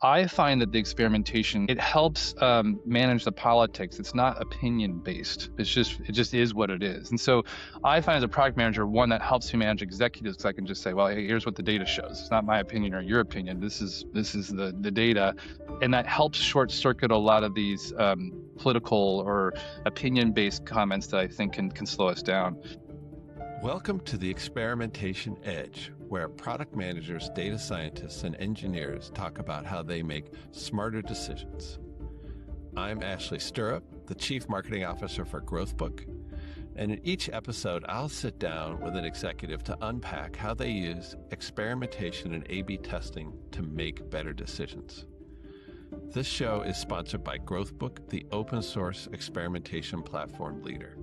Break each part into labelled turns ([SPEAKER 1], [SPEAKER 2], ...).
[SPEAKER 1] I find that the experimentation, it helps manage the politics. It's not opinion based. It just is what it is. And so I find as a product manager, one that helps me manage executives, because I can just say, well, hey, here's what the data shows. It's not my opinion or your opinion. This is the data. And that helps short circuit a lot of these political or opinion based comments that I think can slow us down.
[SPEAKER 2] Welcome to the Experimentation Edge, where product managers, data scientists, and engineers talk about how they make smarter decisions. I'm Ashley Stirrup, the Chief Marketing Officer for GrowthBook, and in each episode, I'll sit down with an executive to unpack how they use experimentation and A/B testing to make better decisions. This show is sponsored by GrowthBook, the open source experimentation platform leader.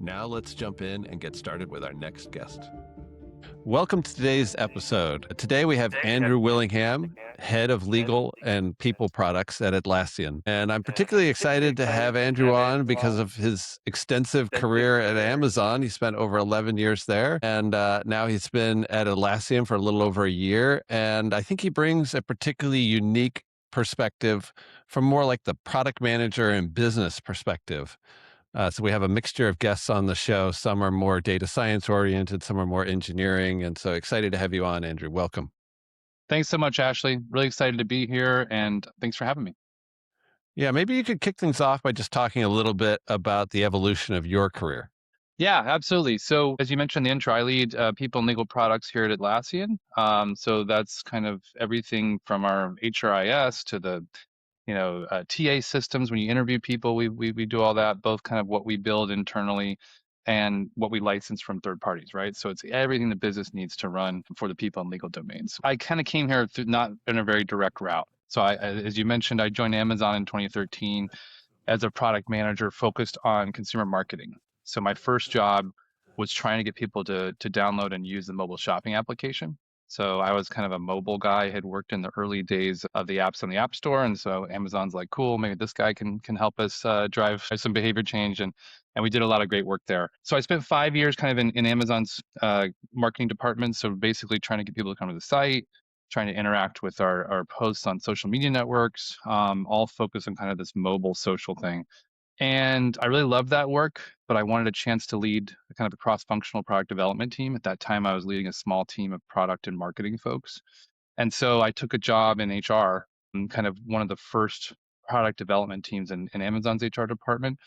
[SPEAKER 2] Now let's jump in and get started with our next guest. Welcome to today's episode. Today we have Andrew Willingham, Head of Legal and People Products at Atlassian. And I'm particularly excited to have Andrew on because of his extensive career at Amazon. He spent over 11 years there, and now he's been at Atlassian for a little over a year. And I think he brings a particularly unique perspective from more like the product manager and business perspective. So we have a mixture of guests on the show. Some are more data science oriented, some are more engineering. And so excited to have you on, Andrew. Welcome.
[SPEAKER 1] Thanks so much, Ashley. Really excited to be here, and thanks for having me.
[SPEAKER 2] Yeah, maybe you could kick things off by just talking a little bit about the evolution of your career.
[SPEAKER 1] Yeah, absolutely. So as you mentioned in the intro, I lead people and legal products here at Atlassian. So that's kind of everything from our HRIS to the TA systems. When you interview people, we do all that, both kind of what we build internally and what we license from third parties, right? So it's everything the business needs to run for the people and legal domains. I kind of came here through not in a very direct route. So as you mentioned, I joined Amazon in 2013 as a product manager focused on consumer marketing. So my first job was trying to get people to download and use the mobile shopping application. So I was kind of a mobile guy, had worked in the early days of the apps on the App Store. And so Amazon's like, cool, maybe this guy can help us drive some behavior change. And we did a lot of great work there. So I spent 5 years kind of in Amazon's marketing department. So basically trying to get people to come to the site, trying to interact with our posts on social media networks, all focused on kind of this mobile social thing. And I really loved that work, but I wanted a chance to lead kind of a cross-functional product development team. At that time, I was leading a small team of product and marketing folks. And so I took a job in HR, and kind of one of the first product development teams in Amazon's HR department,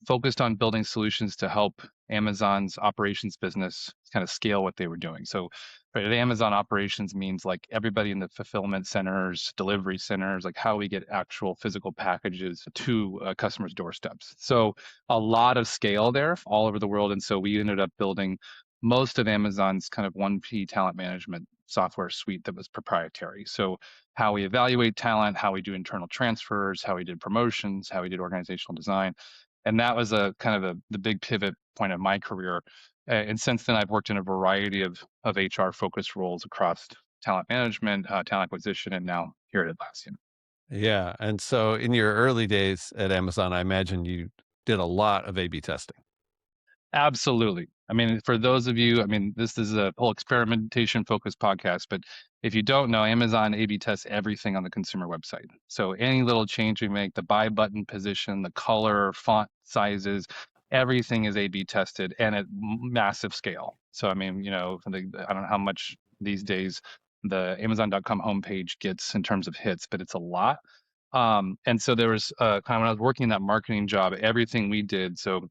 [SPEAKER 1] focused on building solutions to help Amazon's operations business kind of scale what they were doing. So right, Amazon operations means like everybody in the fulfillment centers, delivery centers, like how we get actual physical packages to customers' doorsteps. So a lot of scale there all over the world. And so we ended up building most of Amazon's kind of 1P talent management software suite that was proprietary. So how we evaluate talent, how we do internal transfers, how we did promotions, how we did organizational design. And that was a kind of the big pivot point of my career. And since then, I've worked in a variety of HR focused roles across talent management, talent acquisition, and now here at Atlassian.
[SPEAKER 2] Yeah. And so in your early days at Amazon, I imagine you did a lot of A/B testing.
[SPEAKER 1] Absolutely. I mean, for those of you, I mean, this is a whole experimentation focused podcast, but if you don't know, Amazon A/B tests everything on the consumer website. So any little change we make, the buy button position, the color, font sizes, everything is A/B tested and at massive scale. So I mean, I don't know how much these days the Amazon.com homepage gets in terms of hits, but it's a lot. And so there was kind of when I was working in that marketing job, everything we did. So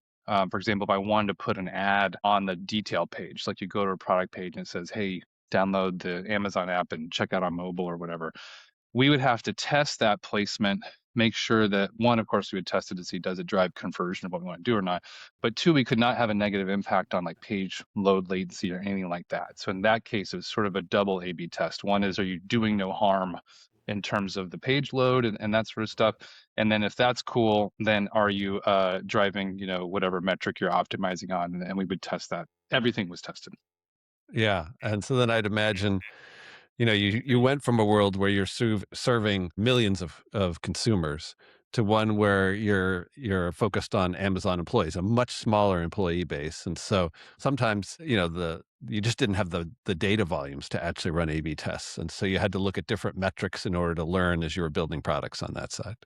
[SPEAKER 1] for example, if I wanted to put an ad on the detail page, like you go to a product page and it says, hey, download the Amazon app and check out on mobile or whatever, we would have to test that placement, make sure that one, of course, we would test it to see does it drive conversion of what we want to do or not. But two, we could not have a negative impact on like page load latency or anything like that. So in that case, it was sort of a double A/B test. One is, are you doing no harm in terms of the page load and that sort of stuff? And then if that's cool, then are you driving, whatever metric you're optimizing on? And we would test that. Everything was tested.
[SPEAKER 2] Yeah. And so then I'd imagine, you went from a world where you're serving millions of consumers to one where you're focused on Amazon employees, a much smaller employee base. And so sometimes, you just didn't have the data volumes to actually run A/B tests, and so you had to look at different metrics in order to learn as you were building products on that side.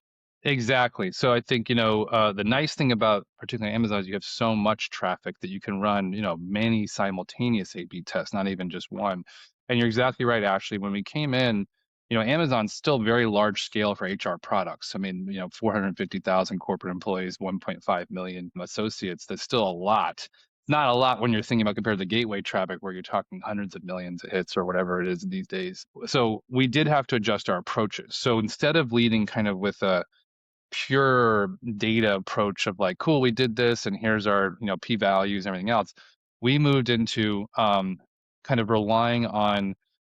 [SPEAKER 1] Exactly. So I think, the nice thing about particularly Amazon is you have so much traffic that you can run, many simultaneous A/B tests, not even just one. And you're exactly right, Ashley. When we came in, Amazon's still very large scale for HR products. I mean, 450,000 corporate employees, 1.5 million associates. That's still a lot. Not a lot when you're thinking about compared to the gateway traffic where you're talking hundreds of millions of hits or whatever it is these days. So we did have to adjust our approaches. So instead of leading kind of with a pure data approach of like, cool, we did this, and here's our p values and everything else. We moved into kind of relying on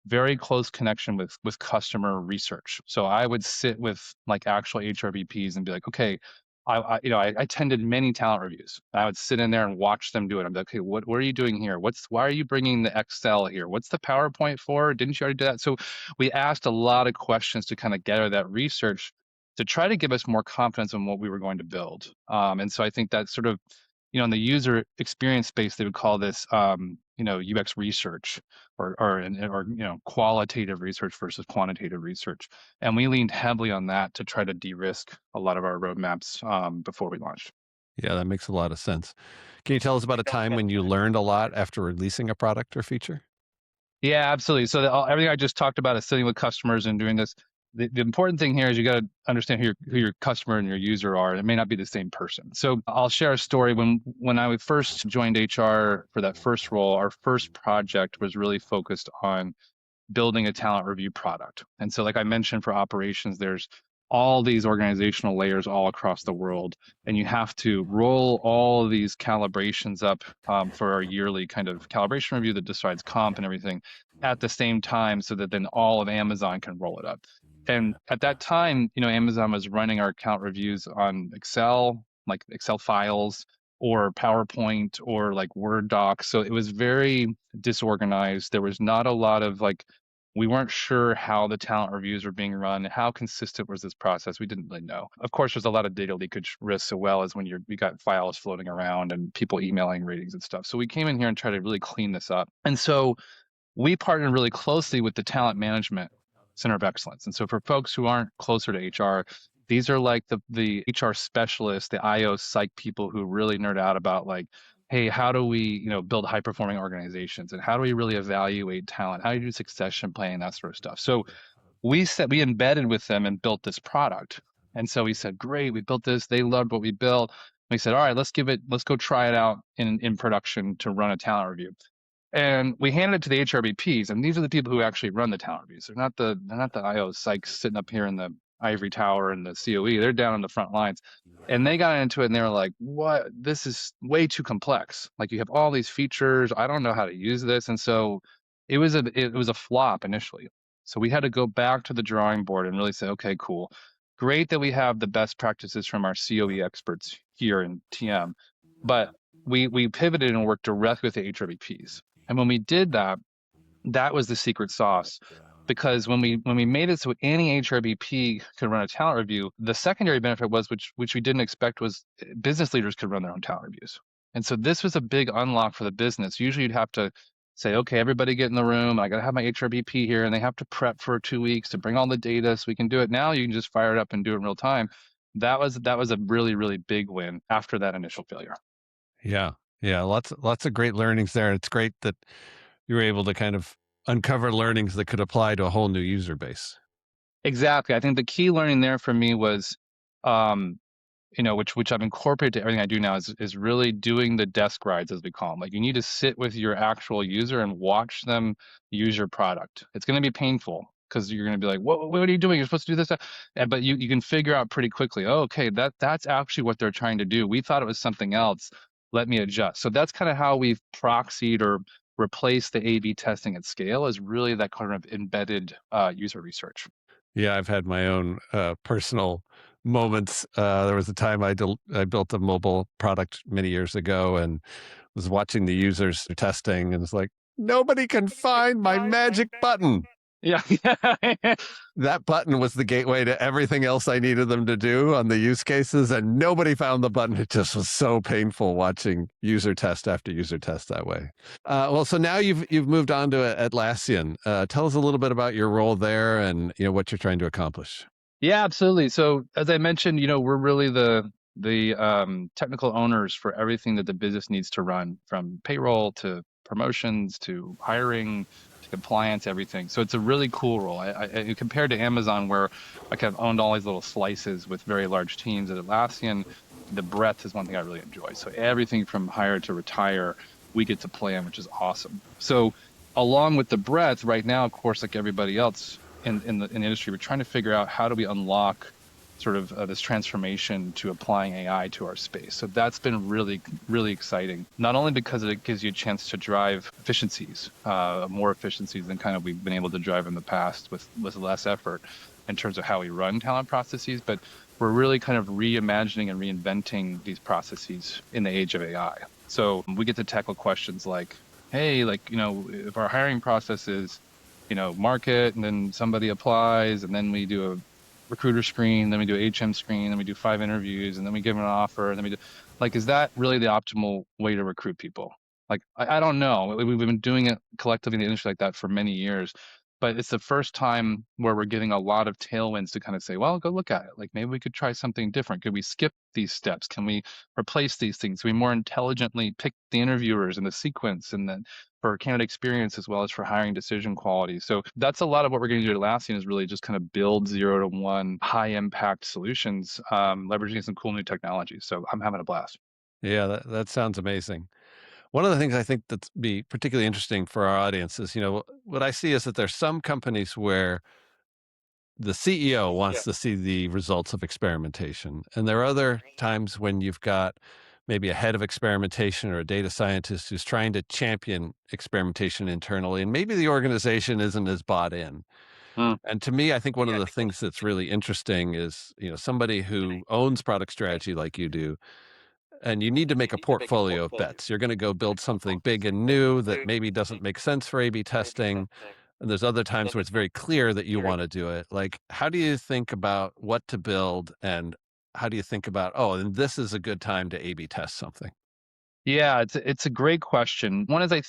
[SPEAKER 1] very close connection with customer research. So I would sit with like actual HRBPs and be like, okay, I attended many talent reviews. I would sit in there and watch them do it. I'm like, okay, what are you doing here? Why are you bringing the Excel here? What's the PowerPoint for? Didn't you already do that? So we asked a lot of questions to kind of gather that research to try to give us more confidence in what we were going to build. And so I think that sort of, in the user experience space, they would call this, UX research or qualitative research versus quantitative research. And we leaned heavily on that to try to de-risk a lot of our roadmaps before we launched.
[SPEAKER 2] Yeah, that makes a lot of sense. Can you tell us about a time when you learned a lot after releasing a product or feature?
[SPEAKER 1] Yeah, absolutely. So everything I just talked about is sitting with customers and doing this. The important thing here is you got to understand who your customer and your user are. It may not be the same person. So I'll share a story. When I first joined HR for that first role, our first project was really focused on building a talent review product. And so, like I mentioned, for operations, there's all these organizational layers all across the world, and you have to roll all of these calibrations up for our yearly kind of calibration review that decides comp and everything at the same time, so that then all of Amazon can roll it up. And at that time, Amazon was running our account reviews on Excel, like Excel files, or PowerPoint, or like Word docs. So it was very disorganized. There was not a lot of like, we weren't sure how the talent reviews were being run. How consistent was this process? We didn't really know. Of course, there's a lot of data leakage risks, as well as when you got files floating around and people emailing ratings and stuff. So we came in here and tried to really clean this up. And so we partnered really closely with the talent management center of excellence. And so for folks who aren't closer to HR, these are like the HR specialists, the IO psych people who really nerd out about like, hey, how do we, build high performing organizations, and how do we really evaluate talent? How do you do succession planning, that sort of stuff. So we embedded with them and built this product. And so we said, great, we built this. They loved what we built. We said, all right, let's go try it out in production to run a talent review. And we handed it to the HRBPs, and these are the people who actually run the talent reviews. They're not the IO psychs sitting up here in the ivory tower and the COE. They're down on the front lines. And they got into it and they were like, what? This is way too complex. Like, you have all these features. I don't know how to use this. And so it was a flop initially. So we had to go back to the drawing board and really say, okay, cool. Great that we have the best practices from our COE experts here in TM. But we pivoted and worked directly with the HRBPs. And when we did that, that was the secret sauce. Because when we made it so any HRBP could run a talent review, the secondary benefit was, which we didn't expect, was business leaders could run their own talent reviews. And so this was a big unlock for the business. Usually you'd have to say, okay, everybody get in the room. I got to have my HRBP here, and they have to prep for 2 weeks to bring all the data so we can do it. Now you can just fire it up and do it in real time. That was a really, really big win after that initial failure.
[SPEAKER 2] Yeah. Yeah, lots of great learnings there. It's great that you were able to kind of uncover learnings that could apply to a whole new user base.
[SPEAKER 1] Exactly. I think the key learning there for me was, um, which I've incorporated to everything I do now, is really doing the desk rides, as we call them. Like, you need to sit with your actual user and watch them use your product. It's going to be painful because you're going to be like, what are you doing? You're supposed to do this. But you can figure out pretty quickly, oh, okay, that's actually what they're trying to do. We thought it was something else. Let me adjust. So that's kind of how we've proxied or replaced the A/B testing at scale, is really that kind of embedded user research.
[SPEAKER 2] Yeah, I've had my own personal moments. There was a time I built a mobile product many years ago and was watching the users testing, and it's like, nobody can find my magic button.
[SPEAKER 1] Yeah.
[SPEAKER 2] That button was the gateway to everything else I needed them to do on the use cases, and nobody found the button. It just was so painful watching user test after user test that way. Well, so now you've moved on to Atlassian. Tell us a little bit about your role there, and what you're trying to accomplish.
[SPEAKER 1] Yeah, absolutely. So as I mentioned, we're really the technical owners for everything that the business needs to run, from payroll to promotions to hiring to compliance, everything. So it's a really cool role. Compared to Amazon, where I kind of owned all these little slices with very large teams, at Atlassian, the breadth is one thing I really enjoy. So everything from hire to retire, we get to plan, which is awesome. So along with the breadth, right now, of course, like everybody else in the industry, we're trying to figure out how do we unlock sort of this transformation to applying AI to our space. So that's been really, really exciting. Not only because it gives you a chance to drive efficiencies, more efficiencies than kind of we've been able to drive in the past with less effort in terms of how we run talent processes, but we're really kind of reimagining and reinventing these processes in the age of AI. So we get to tackle questions like, hey, like, if our hiring process is market, and then somebody applies, and then we do a recruiter screen, then we do a HM screen, then we do 5 interviews, and then we give them an offer, and then we do, like, is that really the optimal way to recruit people? Like, I don't know. We've been doing it collectively in the industry like that for many years, but it's the first time where we're getting a lot of tailwinds to kind of say, well, go look at it. Like, maybe we could try something different. Could we skip these steps? Can we replace these things? Can we more intelligently pick the interviewers and the sequence, and then for candidate experience as well as for hiring decision quality. So that's a lot of what we're going to do at Atlassian, is really just kind of build 0 to 1 high impact solutions, leveraging some cool new technologies. So I'm having a blast.
[SPEAKER 2] Yeah, that sounds amazing. One of the things I think that's be particularly interesting for our audience is, what I see is that there's some companies where the CEO wants to see the results of experimentation. And there are other times when you've got maybe a head of experimentation or a data scientist who's trying to champion experimentation internally, and maybe the organization isn't as bought in.
[SPEAKER 1] Mm.
[SPEAKER 2] And to me, I think one of the things that's really interesting is, somebody who owns product strategy like you do, and you need to make a portfolio of bets. You're going to go build something big and new that maybe doesn't make sense for A/B testing, and there's other times where it's very clear that you want to do it. Like, how do you think about what to build, and how do you think about, oh, and this is a good time to A/B test something?
[SPEAKER 1] Yeah, it's a great question. One of the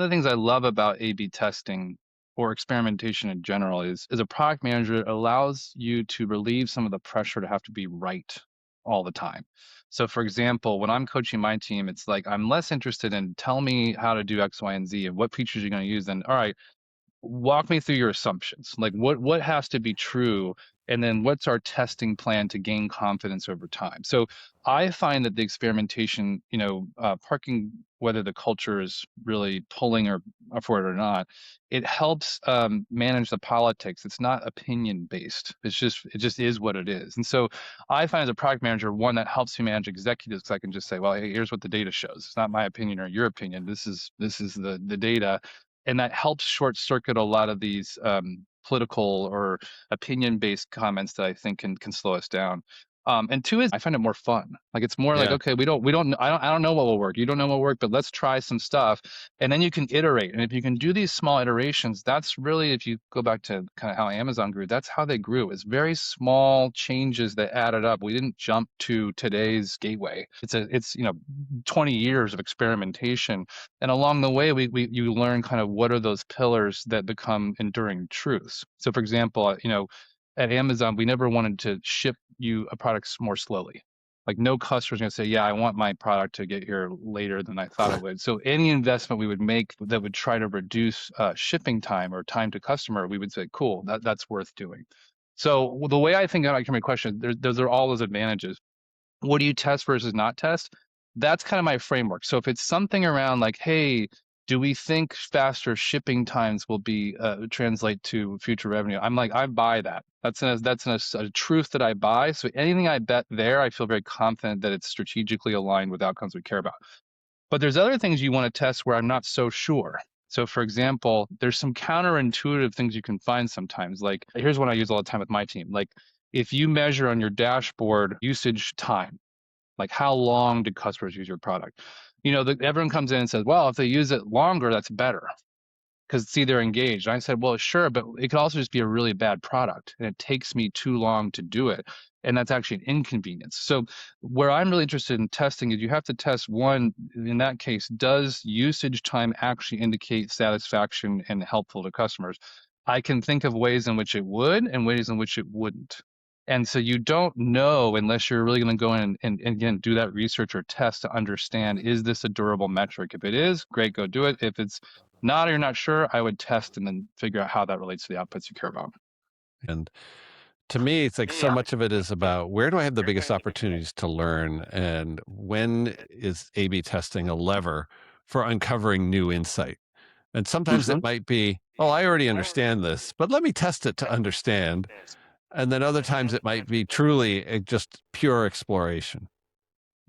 [SPEAKER 1] things I love about A/B testing or experimentation in general is as a product manager, it allows you to relieve some of the pressure to have to be right all the time. So for example, when I'm coaching my team, it's like I'm less interested in tell me how to do X, Y, and Z and what features you're going to use than all right, walk me through your assumptions. Like what has to be true, and then what's our testing plan to gain confidence over time. So I find that the experimentation, parking whether the culture is really pulling or for it or not, it helps manage the politics. It's not opinion based. It just is what it is. And so I find as a product manager, one that helps me manage executives, because I can just say, well, hey, here's what the data shows. It's not my opinion or your opinion. This is the data, and that helps short circuit a lot of these political or opinion based comments that I think can slow us down. And two is I find it more fun. Like it's more like,
[SPEAKER 2] Yeah.
[SPEAKER 1] okay, I don't know what will work. You don't know what will work, but let's try some stuff, and then you can iterate. And if you can do these small iterations, that's really, if you go back to kind of how Amazon grew, that's how they grew. It's very small changes that added up. We didn't jump to today's gateway. It's 20 years of experimentation, and along the way, you learn kind of what are those pillars that become enduring truths. So, for example, at Amazon, we never wanted to ship you a product more slowly. Like no customer's going to say, "Yeah, I want my product to get here later than I thought it would." So, any investment we would make that would try to reduce shipping time or time to customer, we would say, "Cool, that's worth doing." So, the way I think about your question, those are all those advantages. What do you test versus not test? That's kind of my framework. So if it's something around like, hey, do we think faster shipping times will be translate to future revenue? I'm like, I buy that. That's a truth that I buy. So anything I bet there, I feel very confident that it's strategically aligned with outcomes we care about. But there's other things you want to test where I'm not so sure. So for example, there's some counterintuitive things you can find sometimes. Like here's one I use all the time with my team. Like if you measure on your dashboard usage time, like how long did customers use your product? Everyone comes in and says, well, if they use it longer, that's better. because see, they're engaged. And I said, well, sure, but it could also just be a really bad product and it takes me too long to do it. And that's actually an inconvenience. So where I'm really interested in testing is you have to test one, in that case, does usage time actually indicate satisfaction and helpful to customers? I can think of ways in which it would and ways in which it wouldn't. And so you don't know unless you're really going to go in and again do that research or test to understand, is this a durable metric? If it is, great, go do it. If it's not or you're not sure, I would test and then figure out how that relates to the outputs you care about.
[SPEAKER 2] And to me, it's like so much of it is about where do I have the biggest opportunities to learn, and when is A/B testing a lever for uncovering new insight? And sometimes it
[SPEAKER 1] Mhm.
[SPEAKER 2] might be, oh, I already understand this, but let me test it to understand. And then other times it might be truly just pure exploration.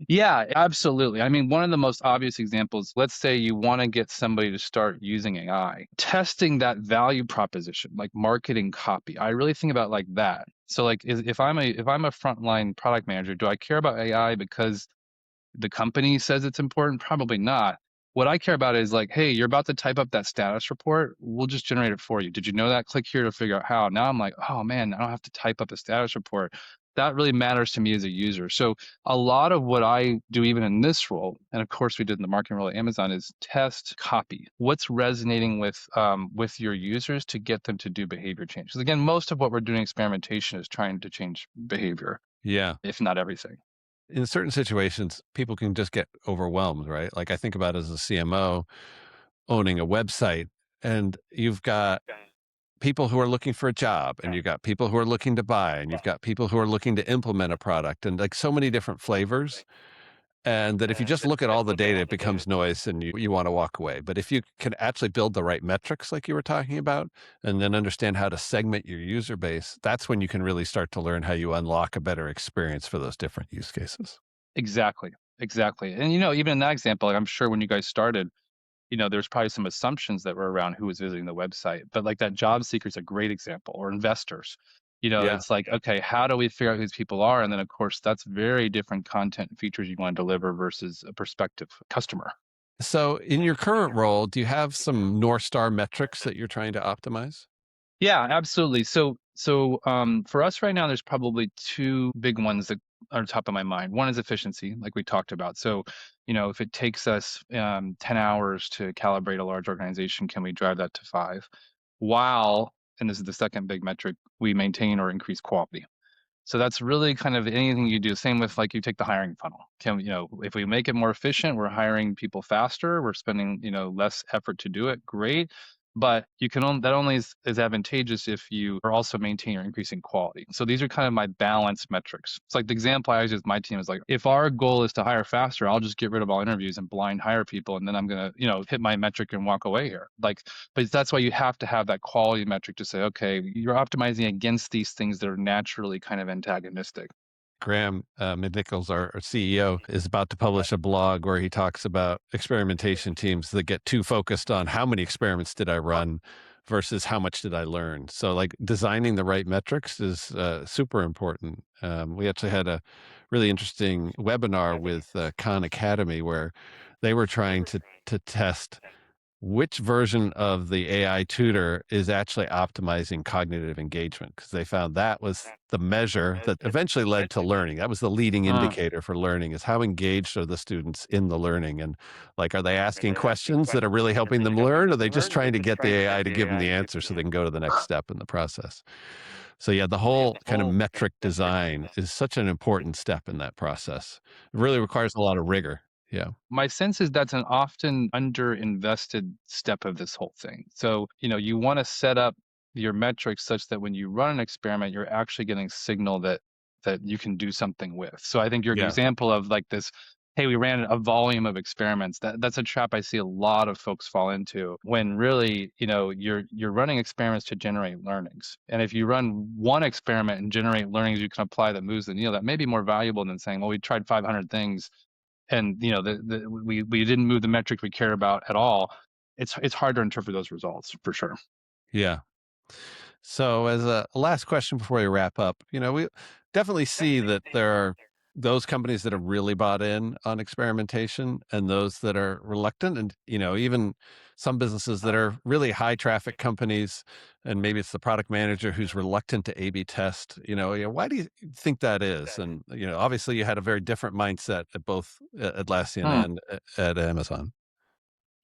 [SPEAKER 1] Yeah, absolutely. I mean, one of the most obvious examples, let's say you want to get somebody to start using AI, testing that value proposition, like marketing copy. I really think about like that. So like if I'm a frontline product manager, do I care about AI because the company says it's important? Probably not. What I care about is like, hey, you're about to type up that status report. We'll just generate it for you. Did you know that? Click here to figure out how. Now I'm like, oh man, I don't have to type up a status report. That really matters to me as a user. So a lot of what I do, even in this role, and of course we did in the marketing role at Amazon, is test copy. What's resonating with your users to get them to do behavior change? Because again, most of what we're doing experimentation is trying to change behavior,
[SPEAKER 2] Yeah.
[SPEAKER 1] if not everything.
[SPEAKER 2] In certain situations, people can just get overwhelmed, right? Like I think about as a CMO owning a website, and you've got people who are looking for a job, and you've got people who are looking to buy, and you've got people who are looking to implement a product, and like so many different flavors. And that if you just look at all the data, it becomes noise and you want to walk away. But if you can actually build the right metrics, like you were talking about, and then understand how to segment your user base, that's when you can really start to learn how you unlock a better experience for those different use cases.
[SPEAKER 1] Exactly. Exactly. And even in that example, like, I'm sure when you guys started, there's probably some assumptions that were around who was visiting the website. But like that job seeker is a great example, or investors.
[SPEAKER 2] Yeah.
[SPEAKER 1] It's like, okay, how do we figure out who these people are? And then of course that's very different content and features you want to deliver versus a prospective customer.
[SPEAKER 2] So in your current role, do you have some North Star metrics that you're trying to optimize?
[SPEAKER 1] Yeah, absolutely. So for us right now, there's probably two big ones that are top of my mind. One is efficiency, like we talked about. So, if it takes us 10 hours to calibrate a large organization, can we drive that to 5? While, and this is the second big metric, we maintain or increase quality. So that's really kind of anything you do. Same with like you take the hiring funnel. If we make it more efficient, we're hiring people faster, we're spending, less effort to do it. Great. But that only is advantageous if you are also maintaining or increasing quality. So these are kind of my balance metrics. It's like the example I use with my team is like, if our goal is to hire faster, I'll just get rid of all interviews and blind hire people. And then I'm going to, hit my metric and walk away here. Like, but that's why you have to have that quality metric to say, okay, you're optimizing against these things that are naturally kind of antagonistic.
[SPEAKER 2] Graham McNichols, our CEO, is about to publish a blog where he talks about experimentation teams that get too focused on how many experiments did I run versus how much did I learn. So, like designing the right metrics is super important. We actually had a really interesting webinar with Khan Academy where they were trying to test which version of the AI tutor is actually optimizing cognitive engagement, because they found that was the measure that eventually led to learning. That was the leading
[SPEAKER 1] Mm.
[SPEAKER 2] indicator for learning, is how engaged are the students in the learning, and like, are they asking questions that are really helping them learn? Or are they just trying to get the AI to give them the answer so they can go to the next step in the process? So yeah, the whole kind of metric design is such an important step in that process. It really requires a lot of rigor. Yeah.
[SPEAKER 1] My sense is that's an often underinvested step of this whole thing. So, you want to set up your metrics such that when you run an experiment, you're actually getting signal that you can do something with. So I think your
[SPEAKER 2] Yeah.
[SPEAKER 1] example of like this, hey, we ran a volume of experiments, that's a trap I see a lot of folks fall into when really, you're running experiments to generate learnings. And if you run one experiment and generate learnings you can apply that moves the needle, that may be more valuable than saying, well, we tried 500 things and we didn't move the metric we care about at all. It's hard to interpret those results for sure.
[SPEAKER 2] Yeah. So, as a last question before we wrap up, we definitely see that there are those companies that have really bought in on experimentation and those that are reluctant, and even some businesses that are really high traffic companies, and maybe it's the product manager who's reluctant to A/B test. Why do you think that is? And obviously you had a very different mindset at both Atlassian
[SPEAKER 1] Hmm.
[SPEAKER 2] and at Amazon.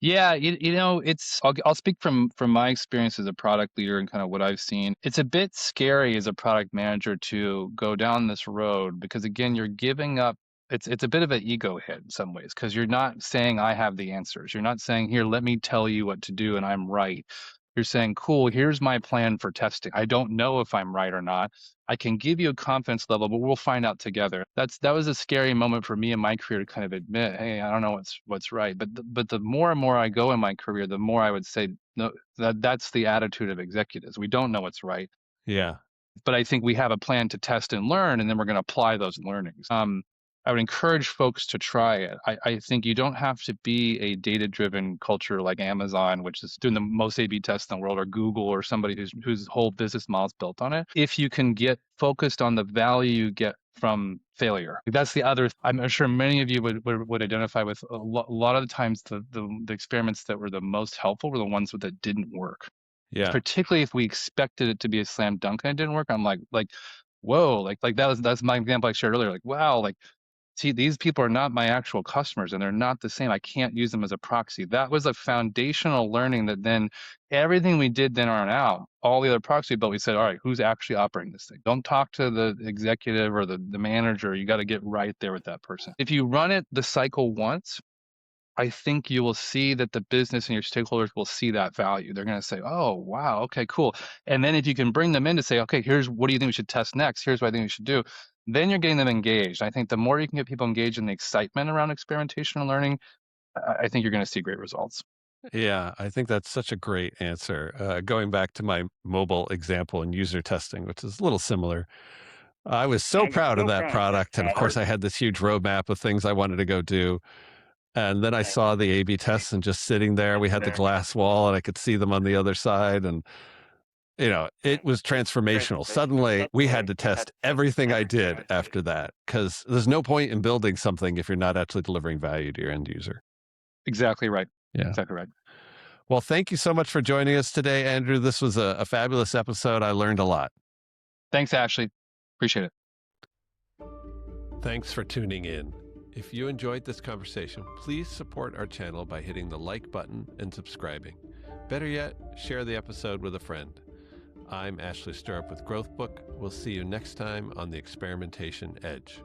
[SPEAKER 1] Yeah, I'll speak from my experience as a product leader and kind of what I've seen. It's a bit scary as a product manager to go down this road because again, you're giving up. It's a bit of an ego hit in some ways because you're not saying I have the answers. You're not saying here, let me tell you what to do and I'm right. You're saying, cool, here's my plan for testing. I don't know if I'm right or not. I can give you a confidence level, but we'll find out together. That was a scary moment for me in my career to kind of admit, hey, I don't know what's right. But the more and more I go in my career, the more I would say, no, that's the attitude of executives. We don't know what's right,
[SPEAKER 2] Yeah.
[SPEAKER 1] but I think we have a plan to test and learn, and then we're going to apply those learnings. I would encourage folks to try it. I think you don't have to be a data-driven culture like Amazon, which is doing the most A/B tests in the world, or Google, or somebody whose whole business model is built on it. If you can get focused on the value you get from failure, that's the other. I'm sure many of you would identify with a lot of the times the experiments that were the most helpful were the ones that didn't work,
[SPEAKER 2] Yeah.
[SPEAKER 1] particularly if we expected it to be a slam dunk and it didn't work. I'm like, whoa, like that's my example I shared earlier. Like, wow, like, see, these people are not my actual customers and they're not the same. I can't use them as a proxy. That was a foundational learning that then everything we did then on out, all the other products we built, we said, all right, who's actually operating this thing? Don't talk to the executive or the manager. You got to get right there with that person. If you run it the cycle once, I think you will see that the business and your stakeholders will see that value. They're going to say, oh, wow, okay, cool. And then if you can bring them in to say, okay, here's what do you think we should test next? Here's what I think we should do. Then you're getting them engaged. I think the more you can get people engaged in the excitement around experimentation and learning, I think you're going to see great results.
[SPEAKER 2] Yeah, I think that's such a great answer. Going back to my mobile example and user testing, which is a little similar. I was so proud of that product. And of course, I had this huge roadmap of things I wanted to go do. And then I saw the A/B tests and just sitting there, we had the glass wall and I could see them on the other side. And, it was transformational. Suddenly, we had to test everything I did after that because there's no point in building something if you're not actually delivering value to your end user.
[SPEAKER 1] Exactly right.
[SPEAKER 2] Yeah.
[SPEAKER 1] Exactly right.
[SPEAKER 2] Well, thank you so much for joining us today, Andrew. This was a fabulous episode. I learned a lot.
[SPEAKER 1] Thanks, Ashley. Appreciate it.
[SPEAKER 2] Thanks for tuning in. If you enjoyed this conversation, please support our channel by hitting the like button and subscribing. Better yet, share the episode with a friend. I'm Ashley Stirrup with Growth Book. We'll see you next time on the Experimentation Edge.